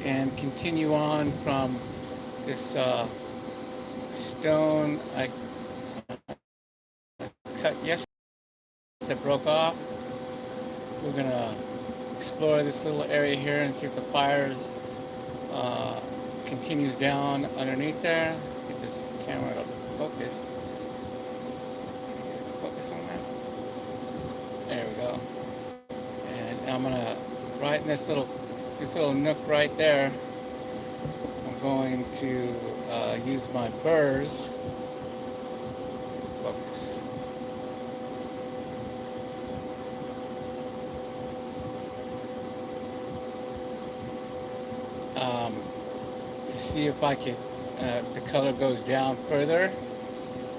and continue on from this stone I cut yesterday that broke off. We're gonna explore this little area here and see if the fires continues down underneath there. Get this camera to focus. Focus on that. There we go. And I'm gonna right in this little nook right there. I'm going to use my burs. Focus. To see if I could, if the color goes down further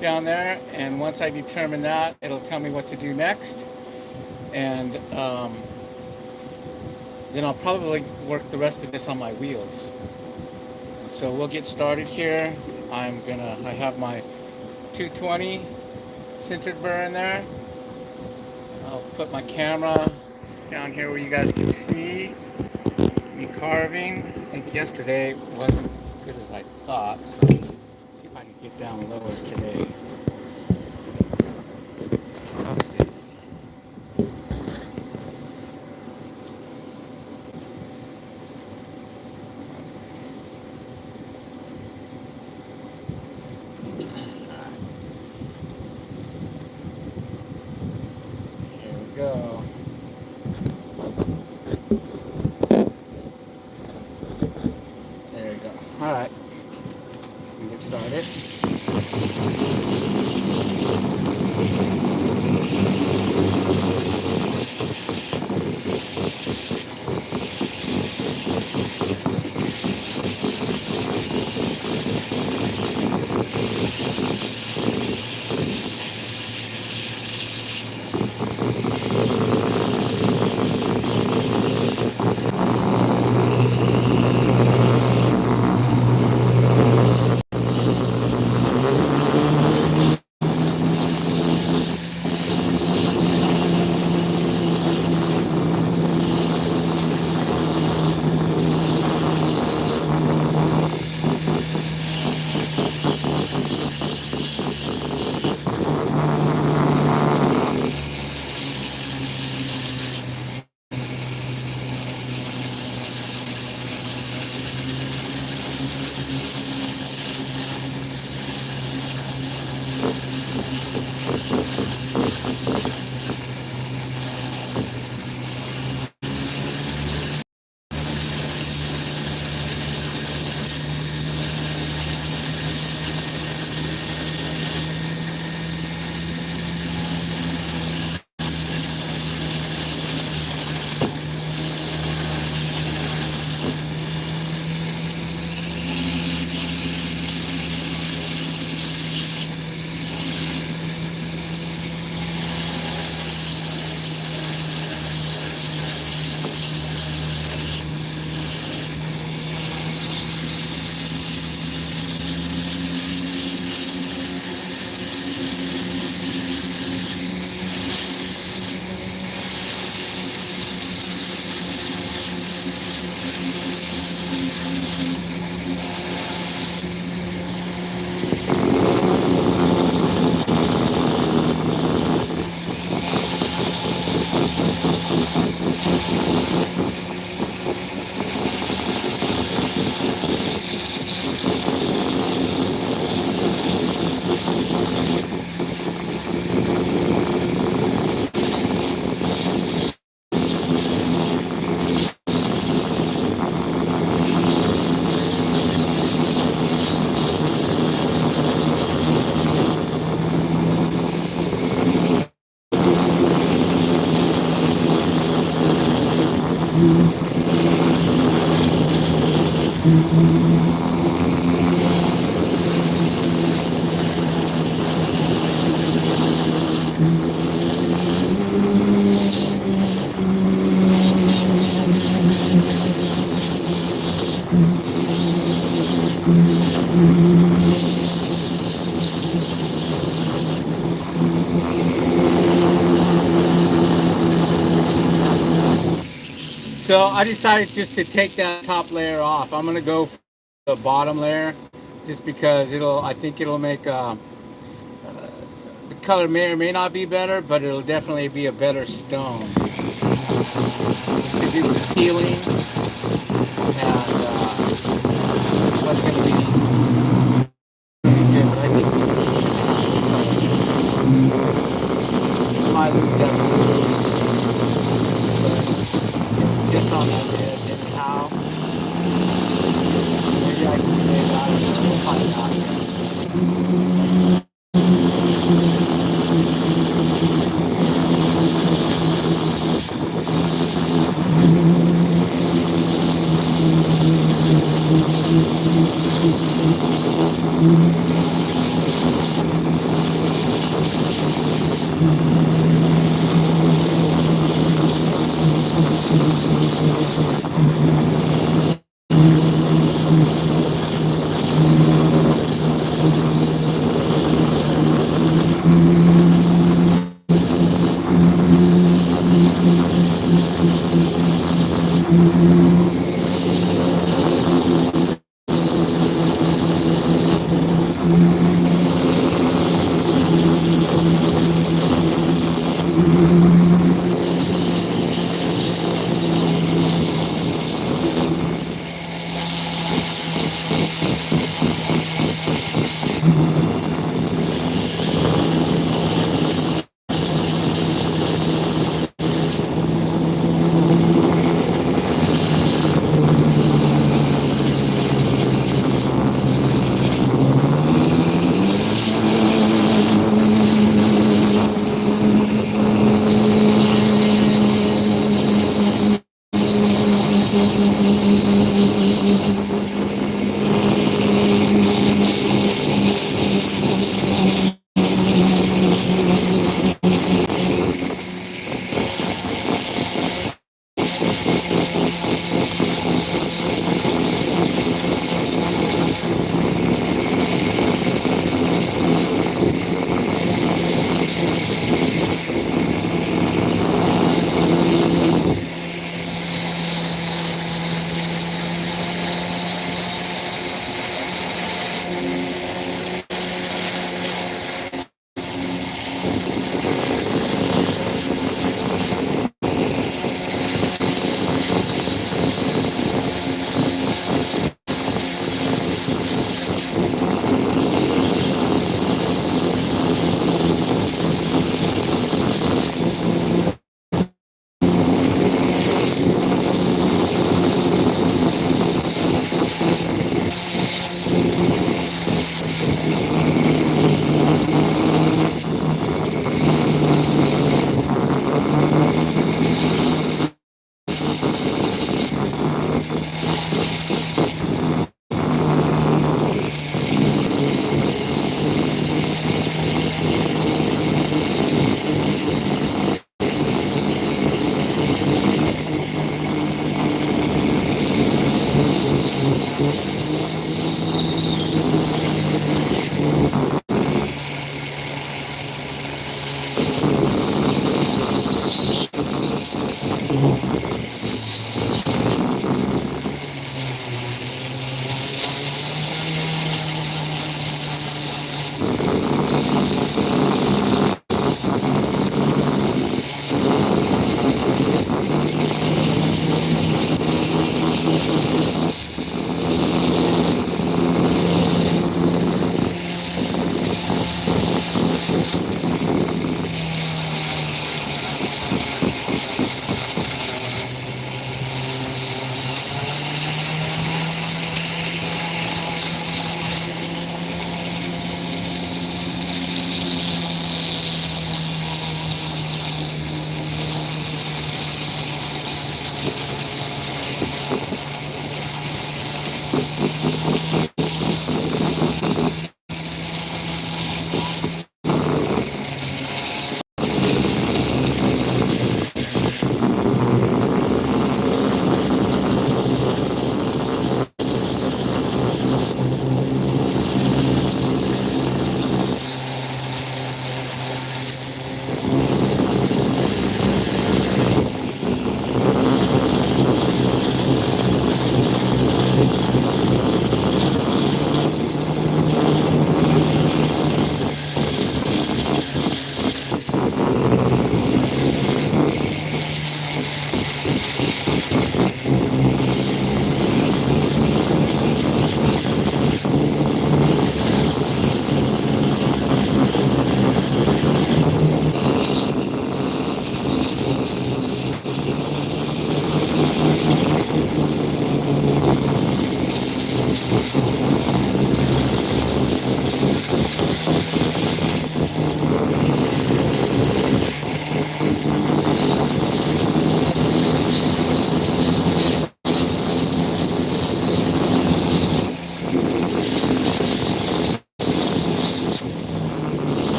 down there. And once I determine that, it'll tell me what to do next. And then I'll probably work the rest of this on my wheels. So we'll get started here. I have my 220 sintered burr in there. I'll put my camera down here where you guys can see me carving. I think yesterday wasn't as good as I thought, so let's see if I can get down lower today. Let's see. Go. There we go. All right. We can get started. So I decided just to take that top layer off. I'm gonna go for the bottom layer, just because I think it'll make the color may or may not be better, but it'll definitely be a better stone. Because it was peeling, and what's gonna be good. But I think my look definitely just on that edge anyhow. Maybe I can say that. We'll find out.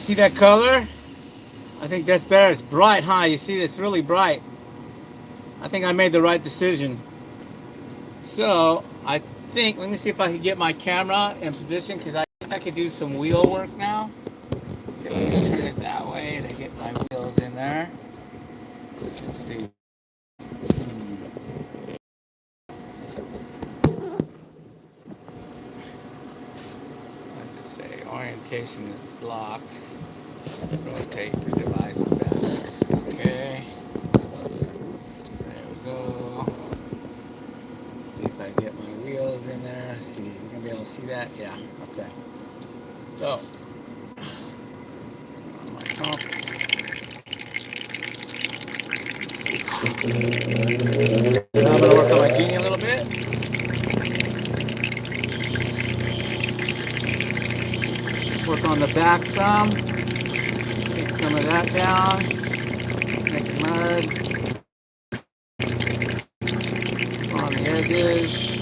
You see that color? I think that's better. It's bright, huh? You see, it's really bright. I think I made the right decision. So I think, let me see if I can get my camera in position, because I think I could do some wheel work now. See if I can turn it that way to get my wheels in there. Let's see. What does it say? Orientation is blocked. Rotate the device back. Okay. There we go. See if I get my wheels in there. See, you gonna be able to see that? Yeah. Okay. So, my pump. Now I'm gonna work on my genie a little bit. Work on the back some. Take some of that down. Make mud on the edges.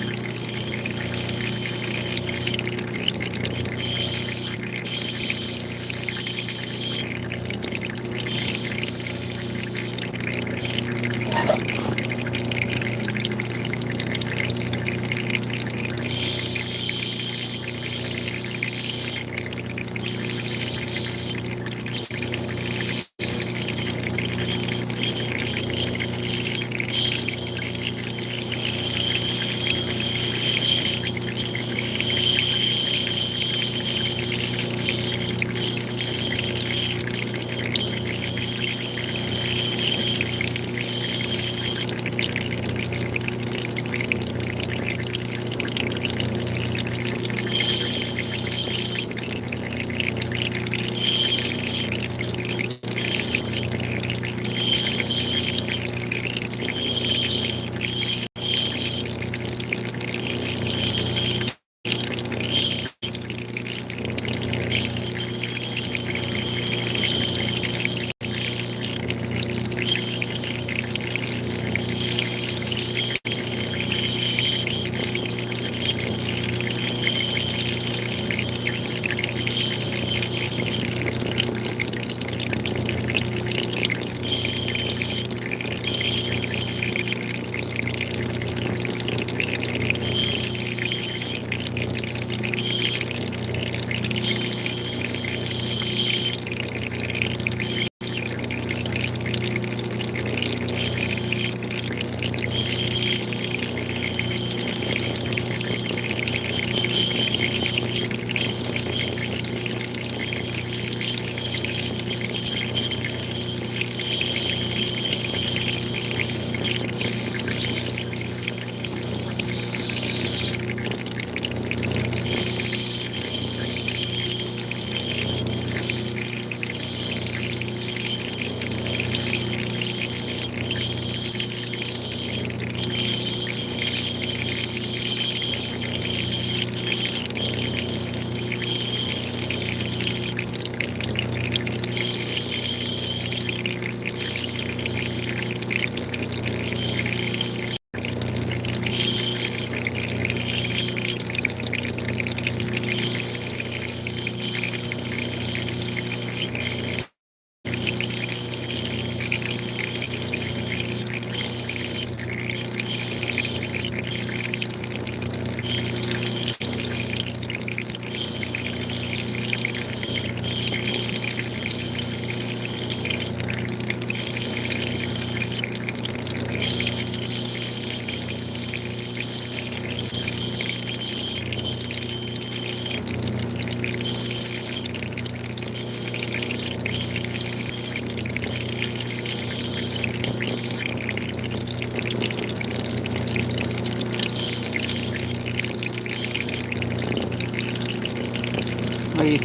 What do you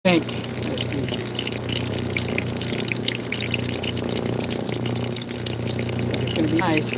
think? Let's see. It's gonna be nice.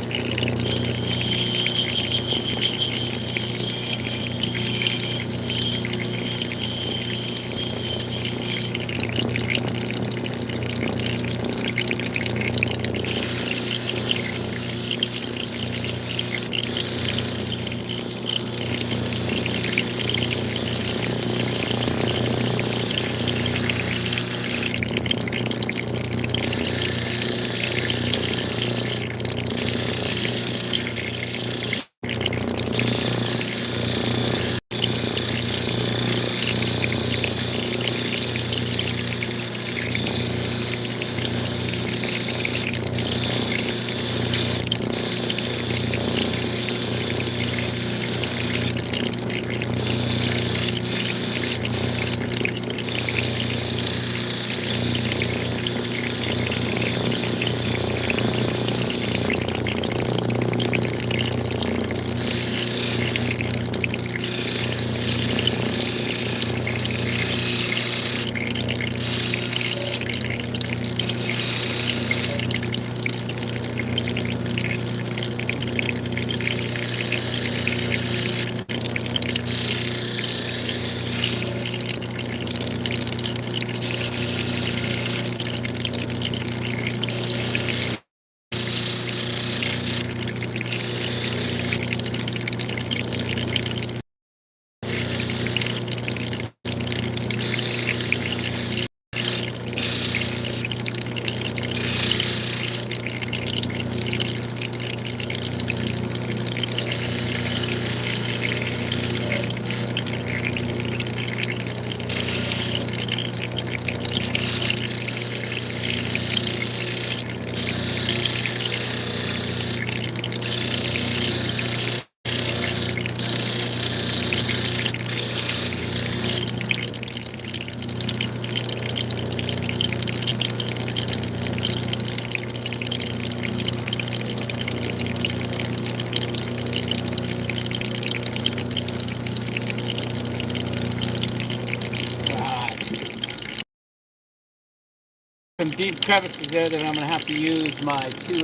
Some deep crevices there that I'm going to have to use my 2.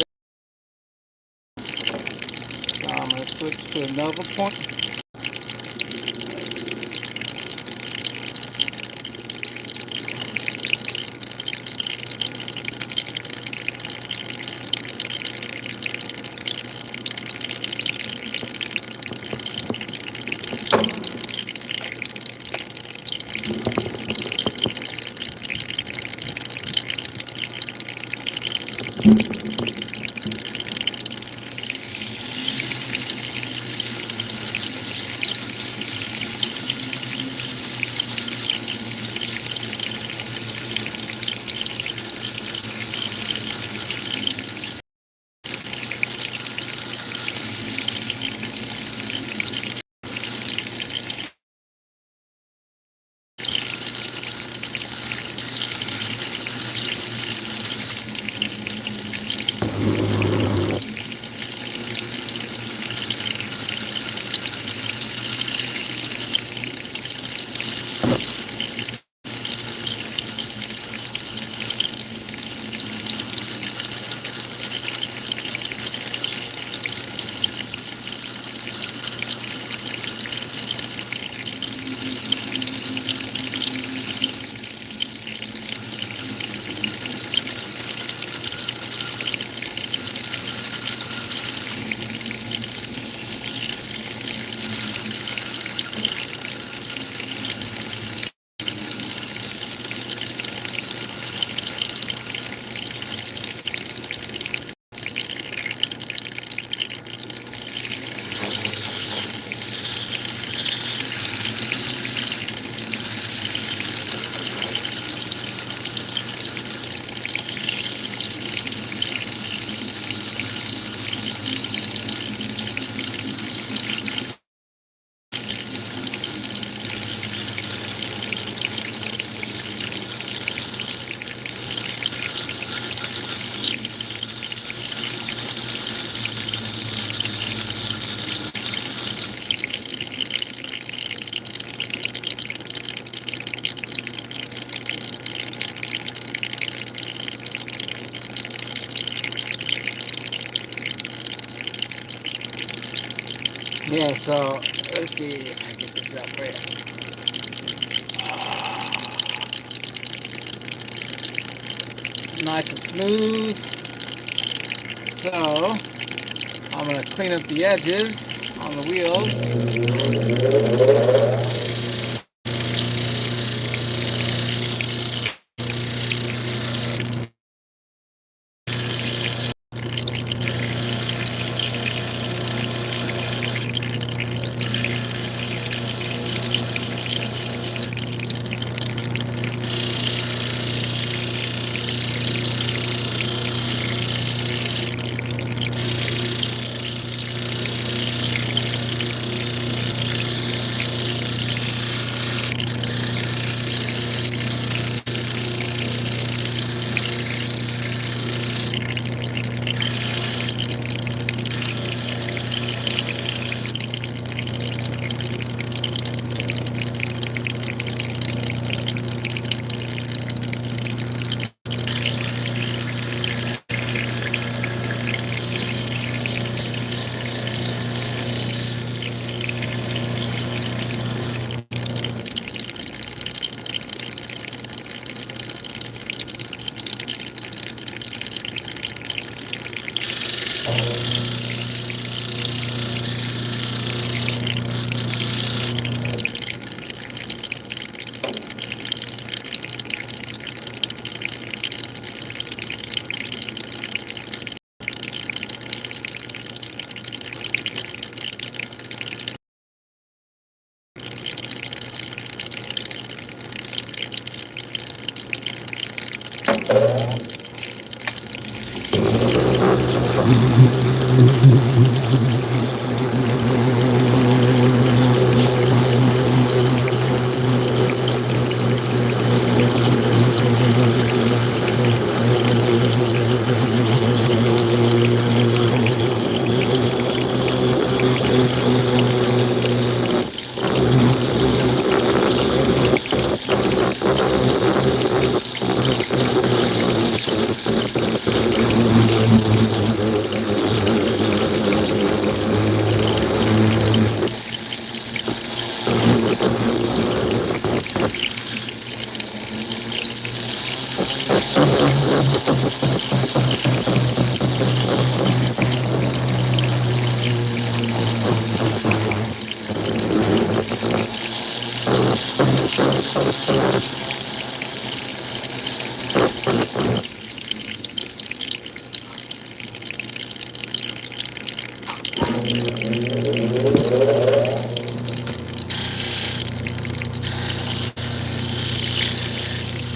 So I'm going to switch to a Nova point. Yeah, so let's see if I get this up right. Nice and smooth. So I'm gonna clean up the edges on the wheels.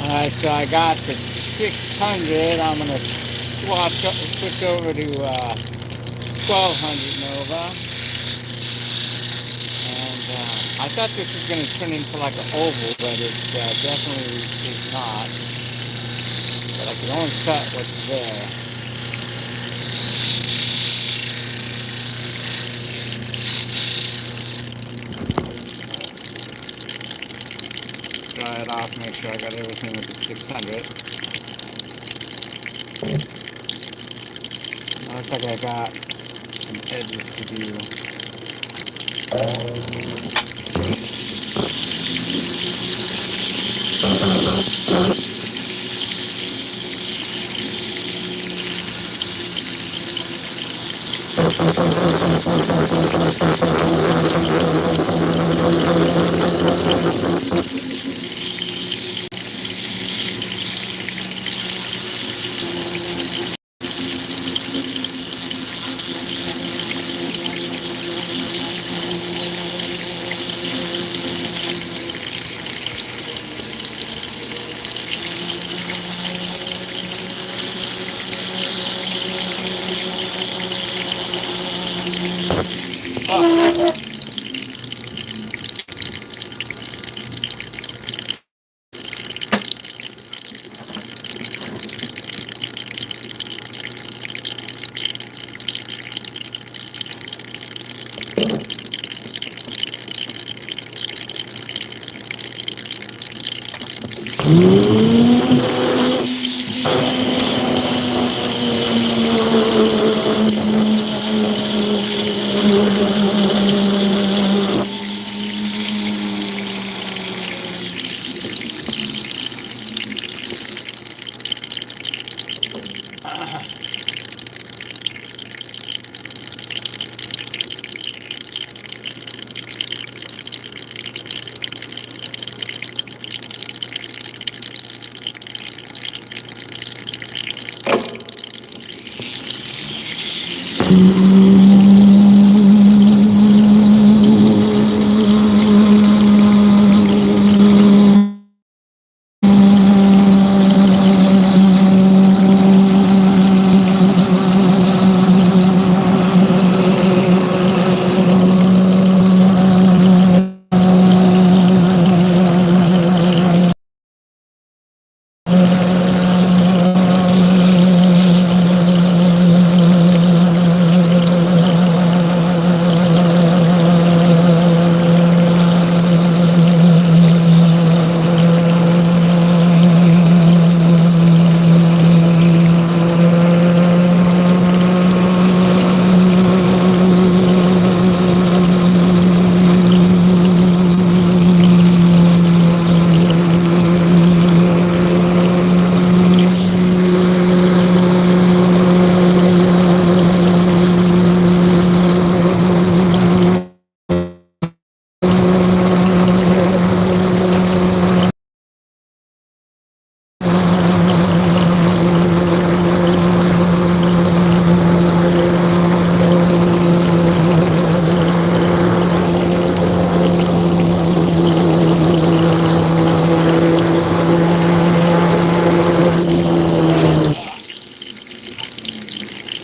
Alright, so I got the 600. I'm going to switch over to 1200 Nova. And I thought this was going to turn into like an oval, but it definitely is not. But I can only cut what's there. sure I got everything with the 600. Looks like I got some edges to do.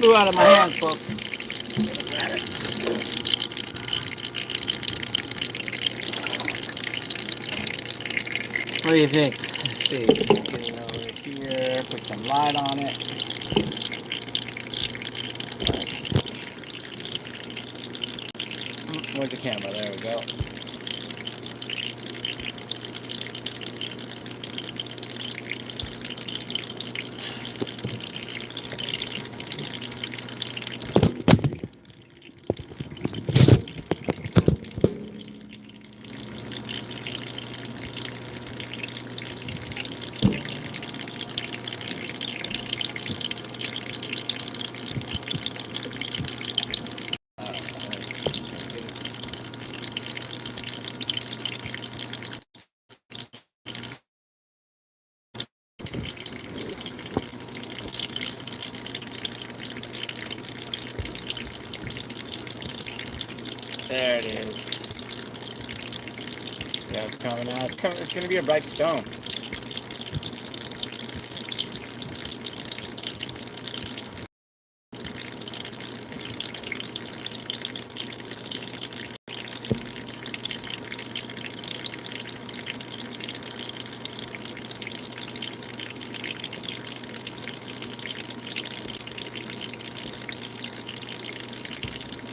Flew out of my hand, folks. What do you think? Let's see. Let's get it over here. Put some light on it. Where's the camera? There we go. There it is. Yeah, it's coming out. It's coming. It's going to be a bright stone.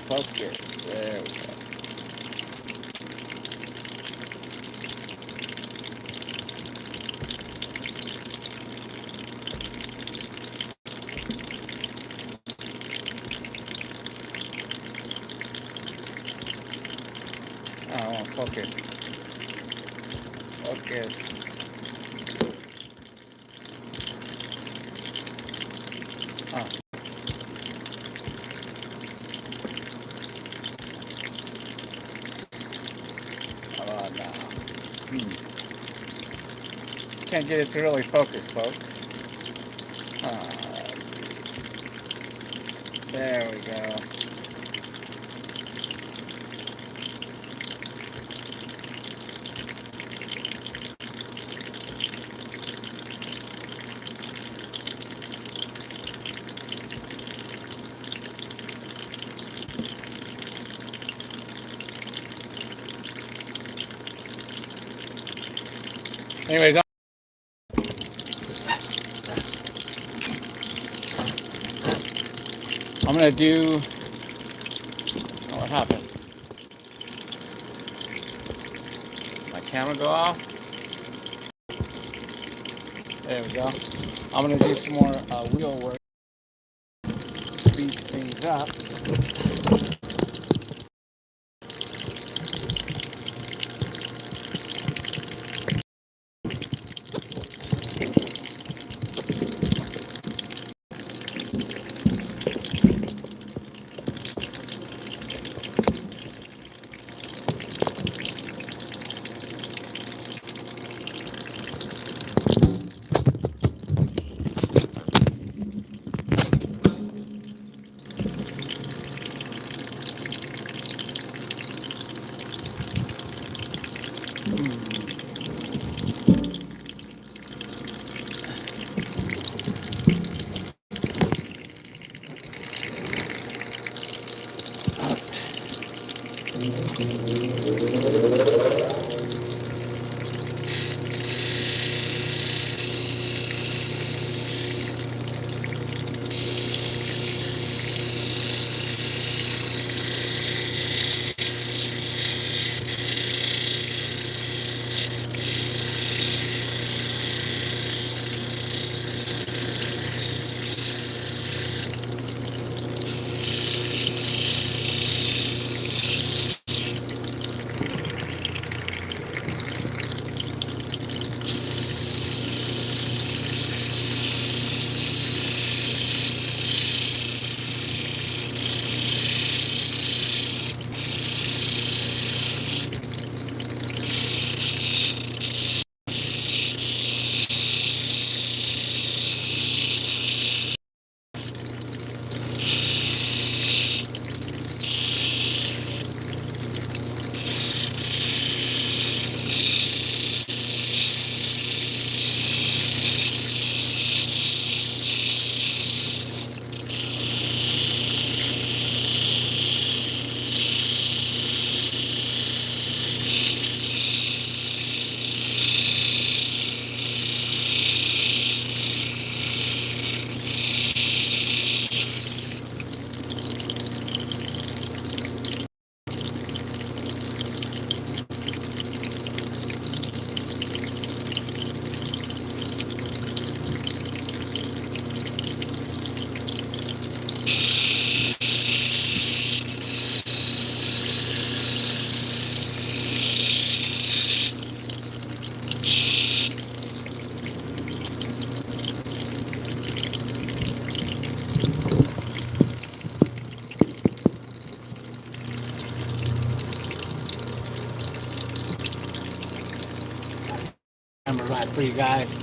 Focus. There we go. I won't focus. Focus. Oh. How about now? Can't get it to really focus, folks. Let's see. There we go. Anyways, I'm gonna do. Oh, what happened? My camera go off. There we go. I'm gonna do some more wheel work. Speeds things up. Camera right for you guys.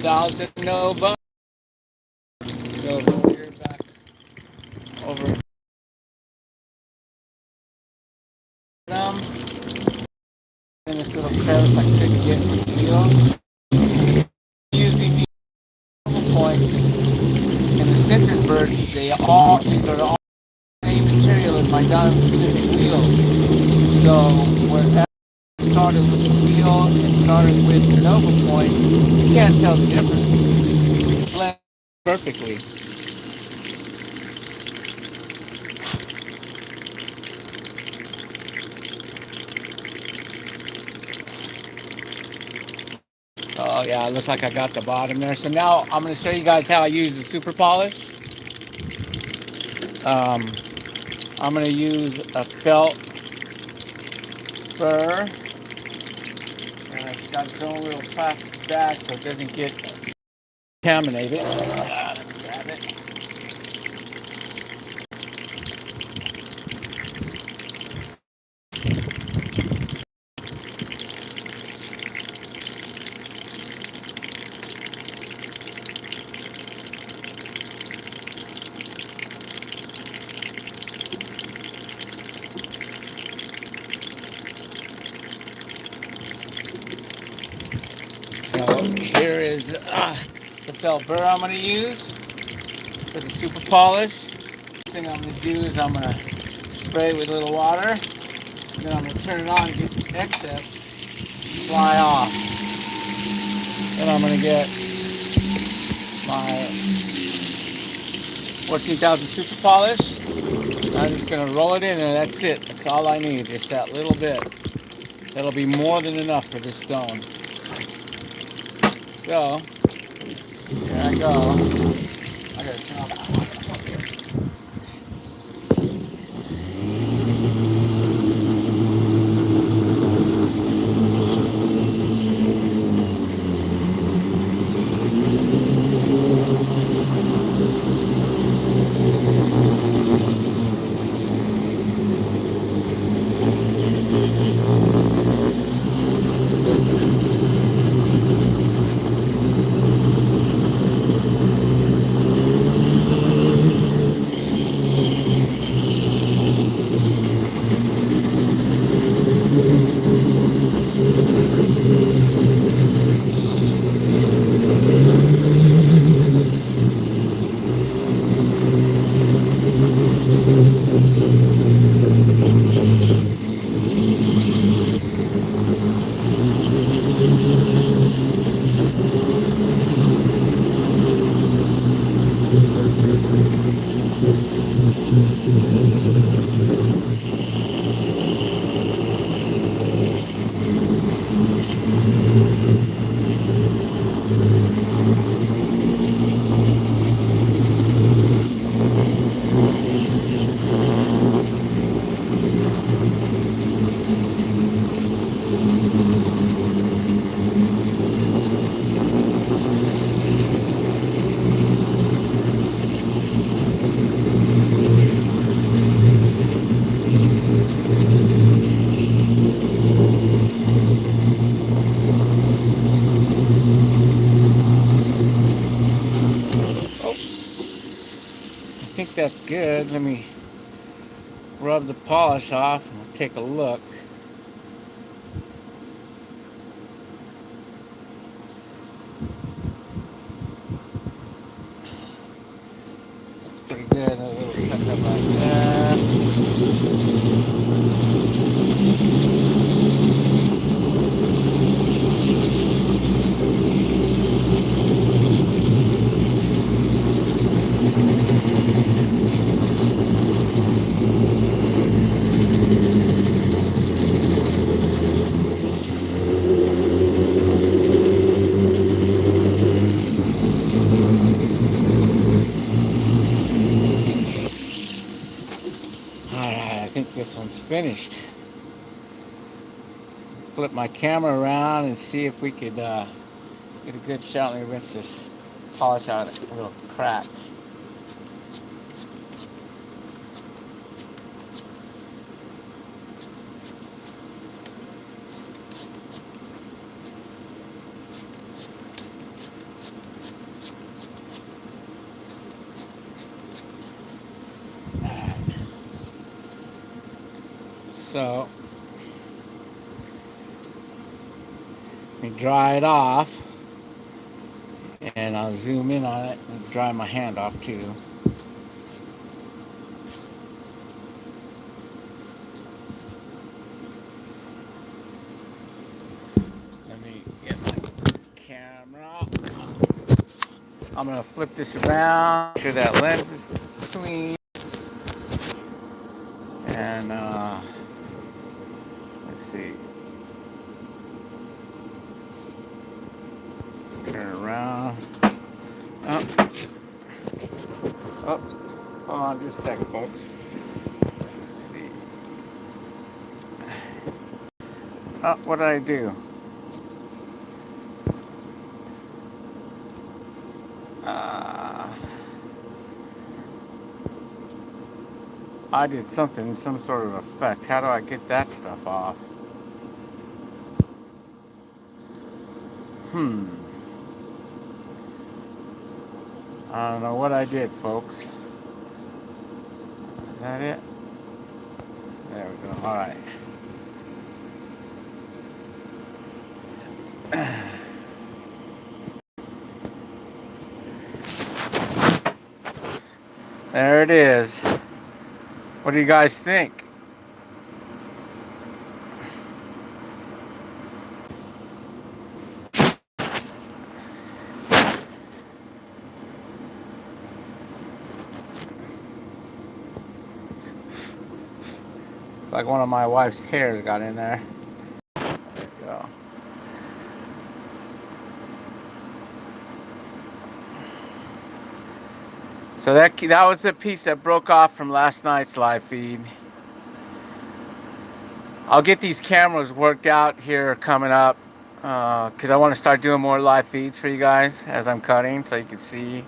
1000 Nova. Go over here, back over them. In this little crevice I couldn't get the wheel. Using these points and the sintered burs, these are all the same material as my Diamond Pacific wheels. So wherever I started with the wheel and started with the Nova point, you can't tell the difference. Blend perfectly. Oh yeah, it looks like I got the bottom there. So now I'm going to show you guys how I use the super polish. Um, I'm going to use a felt burr. And it's got its own little plastic bag so it doesn't get contaminated. Let me grab it. So here is the felt burr I'm going to use for the super polish. The thing I'm going to do is I'm going to spray it with a little water. Then I'm going to turn it on and get the excess fly off. Then I'm going to get my 14,000 super polish. I'm just going to roll it in and that's it. That's all I need, just that little bit. That'll be more than enough for this stone. So, here I go. I gotta turn off that light. I think that's good. Let me rub the polish off and we'll take a look. That's pretty good. A little tuck up like that. Alright, I think this one's finished. Flip my camera around and see if we could get a good shot. Let me rinse this polish out a little crack. So let me dry it off, and I'll zoom in on it and dry my hand off too. Let me get my camera. I'm gonna flip this around, make sure that lens is clean, and let's see. Turn it around. Oh, oh, hold on just a second, folks. Let's see. Oh, what did I do? I did something, some sort of effect. How do I get that stuff off? I don't know what I did, folks. Is that it? There we go. All right. There it is. What do you guys think? It's like one of my wife's hairs got in there. There we go. So that was the piece that broke off from last night's live feed. I'll get these cameras worked out here coming up, because I want to start doing more live feeds for you guys as I'm cutting, so you can see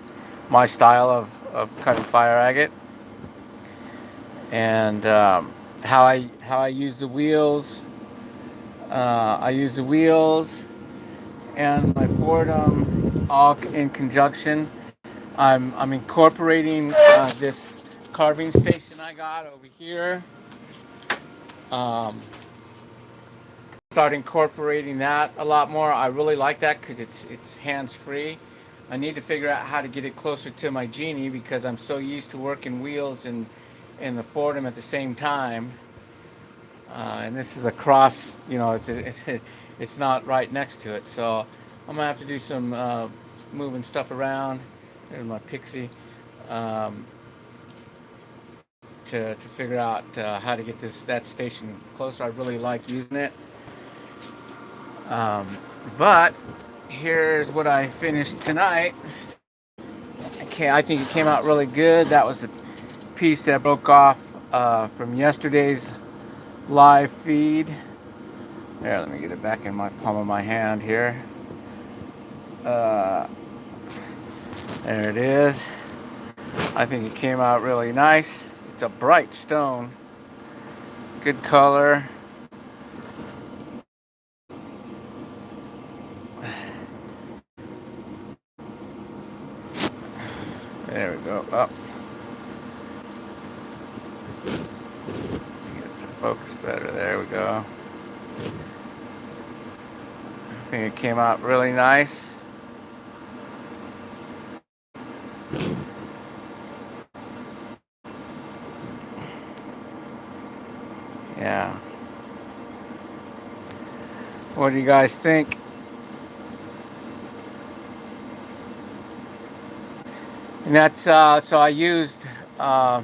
my style of cutting fire agate, and how I use the wheels. I use the wheels and my Fordham all in conjunction. I'm incorporating this carving station I got over here. Start incorporating that a lot more. I really like that because it's hands-free. I need to figure out how to get it closer to my Genie because I'm so used to working wheels and the Fordham at the same time. And this is across, you know, it's not right next to it. So I'm gonna have to do some moving stuff around. There's my Pixie. To figure out how to get that station closer. I really like using it. But here's what I finished tonight. I think it came out really good. That was the piece that broke off from yesterday's live feed. There, let me get it back in my palm of my hand here. There it is. I think it came out really nice. It's a bright stone. Good color. There we go. Up. Get it to focus better. There we go. I think it came out really nice. Yeah. What do you guys think? And that's so I used my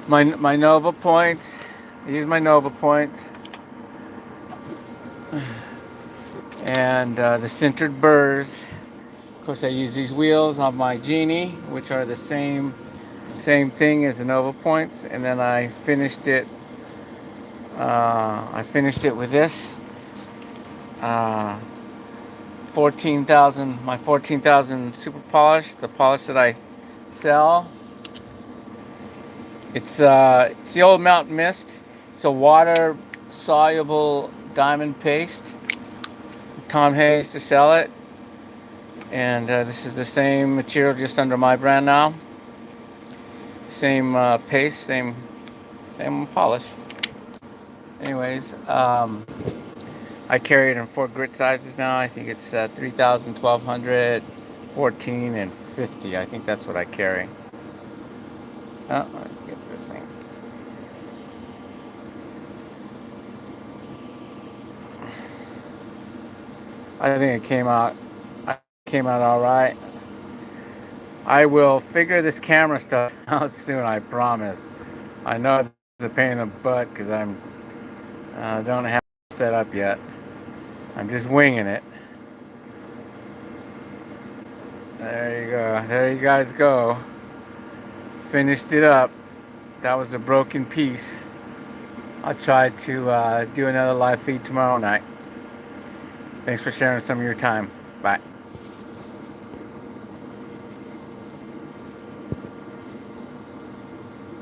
Nova points. I used my Nova points and the Sintered burs. Of course, I use these wheels on my Genie, which are the same thing as the Nova points, and then I finished it. With this 14,000, my 14,000 super polish, the polish that I sell. It's the old Mountain Mist. It's a water soluble diamond paste. Tom Hayes to sell it, and this is the same material, just under my brand now. Same paste, same polish. Anyways, I carry it in 4 grit sizes now. I think it's 3,000, 1,200, 14, and 50. I think that's what I carry. Oh, let's get this thing. I think it came out. Came out all right. I will figure this camera stuff out soon. I promise. I know it's a pain in the butt because don't have it set up yet. I'm just winging it. There you go. There you guys go. Finished it up. That was a broken piece. I'll try to do another live feed tomorrow night. Thanks for sharing some of your time. Bye.